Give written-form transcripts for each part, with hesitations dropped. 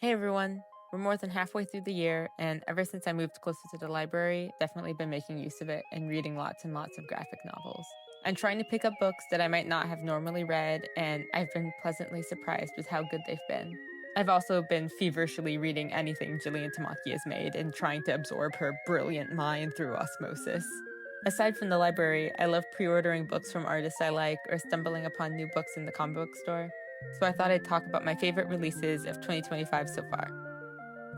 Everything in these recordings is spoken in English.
Hey everyone! We're more than halfway through the year, and ever since I moved closer to the library, definitely been making use of it and reading lots and lots of graphic novels. I'm trying to pick up books that I might not have normally read, and I've been pleasantly surprised with how good they've been. I've also been feverishly reading anything Gillian Tamaki has made and trying to absorb her brilliant mind through osmosis. Aside from the library, I love pre-ordering books from artists I like or stumbling upon new books in the comic book store. So I thought I'd talk about my favorite releases of 2025 so far.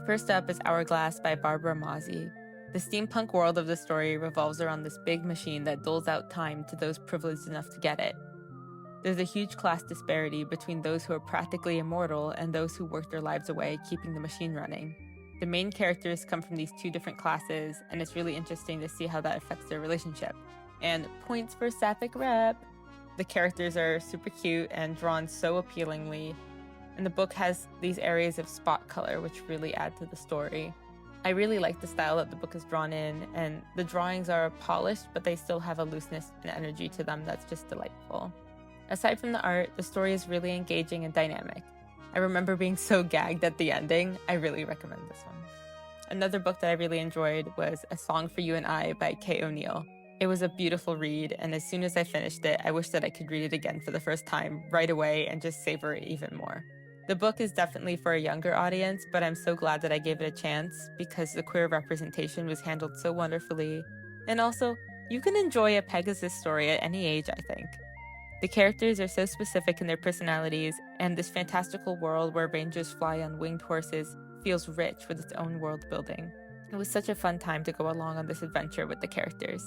First up is Hourglass by Barbara Mazzi. The steampunk world of the story revolves around this big machine that doles out time to those privileged enough to get it. There's a huge class disparity between those who are practically immortal and those who work their lives away keeping the machine running. The main characters come from these two different classes, and it's really interesting to see how that affects their relationship. And points for Sapphic rep! The characters are super cute and drawn so appealingly, and the book has these areas of spot color which really add to the story. I really like the style that the book is drawn in, and the drawings are polished, but they still have a looseness and energy to them that's just delightful. Aside from the art, the story is really engaging and dynamic. I remember being so gagged at the ending. I really recommend this one. Another book that I really enjoyed was A Song for You and I by Kay O'Neill. It was a beautiful read, and as soon as I finished it, I wish that I could read it again for the first time right away and just savor it even more. The book is definitely for a younger audience, but I'm so glad that I gave it a chance because the queer representation was handled so wonderfully. And also, you can enjoy a Pegasus story at any age, I think. The characters are so specific in their personalities, and this fantastical world where rangers fly on winged horses feels rich with its own world building. It was such a fun time to go along on this adventure with the characters.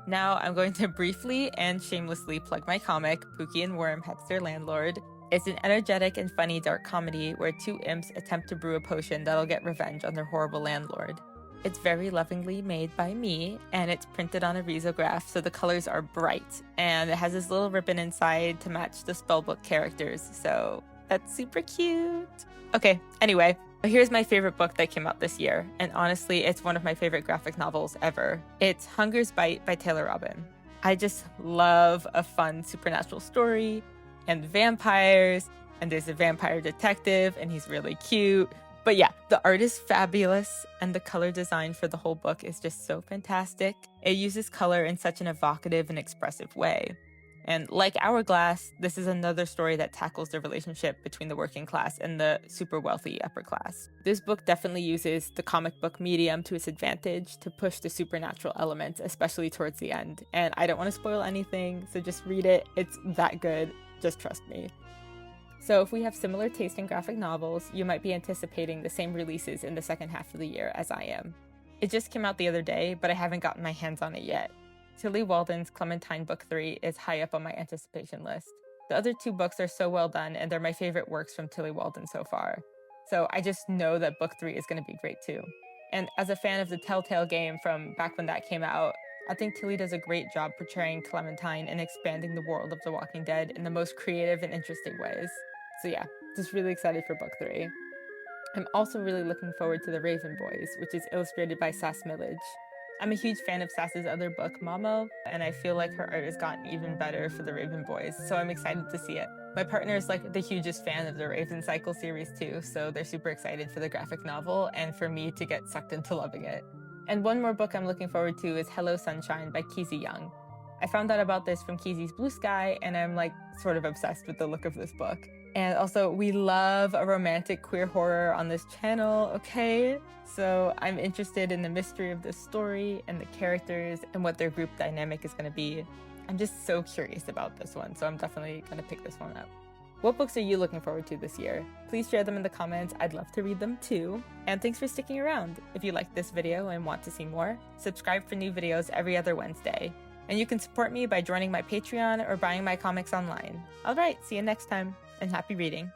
Now I'm going to briefly and shamelessly plug my comic, Pookie and Worm Hex Their Landlord. It's an energetic and funny dark comedy where two imps attempt to brew a potion that'll get revenge on their horrible landlord. It's very lovingly made by me, and it's printed on a risograph, so the colors are bright, and it has this little ribbon inside to match the spellbook characters, so that's super cute. Okay, anyway, here's my favorite book that came out this year, and honestly, it's one of my favorite graphic novels ever. It's Hunger's Bite by Taylor Robin. I just love a fun supernatural story, and vampires, and there's a vampire detective, and he's really cute. But yeah, the art is fabulous, and the color design for the whole book is just so fantastic. It uses color in such an evocative and expressive way. And like Hourglass, this is another story that tackles the relationship between the working class and the super wealthy upper class. This book definitely uses the comic book medium to its advantage to push the supernatural elements, especially towards the end. And I don't want to spoil anything, so just read it. It's that good. Just trust me. So if we have similar taste in graphic novels, you might be anticipating the same releases in the second half of the year as I am. It just came out the other day, but I haven't gotten my hands on it yet. Tillie Walden's Clementine Book 3 is high up on my anticipation list. The other two books are so well done, and they're my favorite works from Tillie Walden so far. So I just know that Book 3 is going to be great too. And as a fan of the Telltale game from back when that came out, I think Tillie does a great job portraying Clementine and expanding the world of The Walking Dead in the most creative and interesting ways. So yeah, just really excited for Book 3. I'm also really looking forward to The Raven Boys, which is illustrated by Sass Millage. I'm a huge fan of Sass's other book, Mamo, and I feel like her art has gotten even better for The Raven Boys, so I'm excited to see it. My partner is like the hugest fan of the Raven Cycle series too, so they're super excited for the graphic novel and for me to get sucked into loving it. And one more book I'm looking forward to is Hello Sunshine by Kizzy Young. I found out about this from Kizzy's Blue Sky, and I'm like sort of obsessed with the look of this book. And also, we love a romantic queer horror on this channel, okay? So I'm interested in the mystery of this story and the characters and what their group dynamic is going to be. I'm just so curious about this one, so I'm definitely going to pick this one up. What books are you looking forward to this year? Please share them in the comments. I'd love to read them too. And thanks for sticking around. If you liked this video and want to see more, subscribe for new videos every other Wednesday. And you can support me by joining my Patreon or buying my comics online. Alright, see you next time, and happy reading.